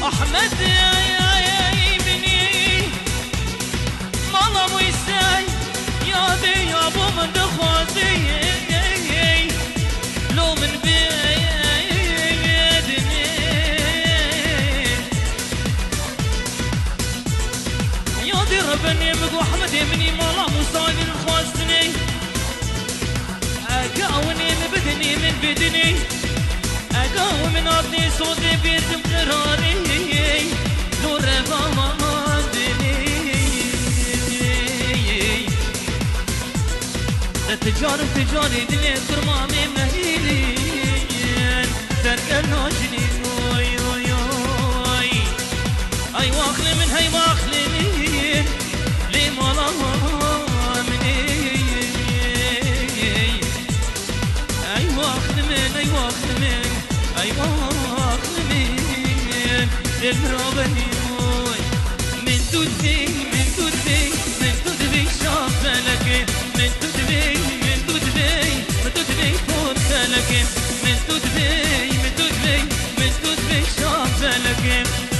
احمد يا بني مالا ويساي يا بي يا ابو من دخوازي لو من بيدني يا دي ربني مقو احمد يمني مالا مصايب الخوازني اقاوني بدني من بدني اقاو من ارضي صوتي بيت مقراري نور غمامدني تجاري دنيا كرمامي مهيلين ترك الناجني وي وي وي اي واخلي من هاي واخلي من لي مالا مني اي واخلي من اي واخلي من اي واخلي من المرابني وي من تدبي من تدبي من تدبي شافلك من تدبي من تدبي من تدبي فرسلك من تدبي من تدبي من تدبي شافلك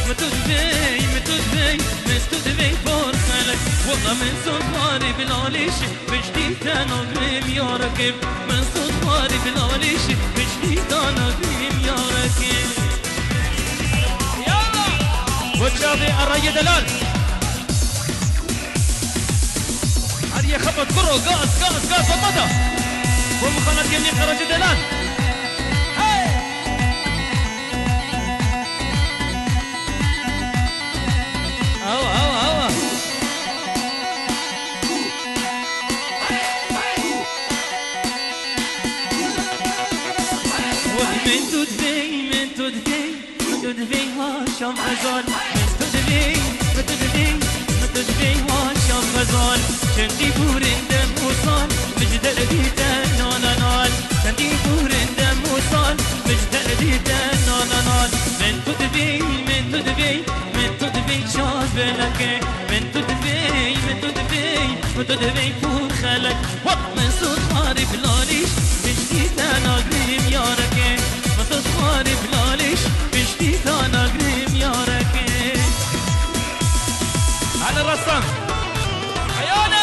من تدبي من تدبي من تدبي فرسلك والله من صفاري بالعليش بجديد انا غريم يا ركب من صفاري بالعليش بجديد انا غريم يا ركب يلا وتشافي الري دلال هذه خبط كرو غاز ومضى ومخلط يمني خرج دلال او من تدبي هاشم غزال من تدبي هاشم غزال شندي بورين دم وصال مجدل ديتا نال شندي بورين دم وصال مجدل ديتا نال من تدبي شافلك من تدبي فوق خلك من صوت غارب لاليش بجديد انا قريب يا ركي من صوت غارب لاليش بجديد انا قريب يا ركي على الرسام عيوني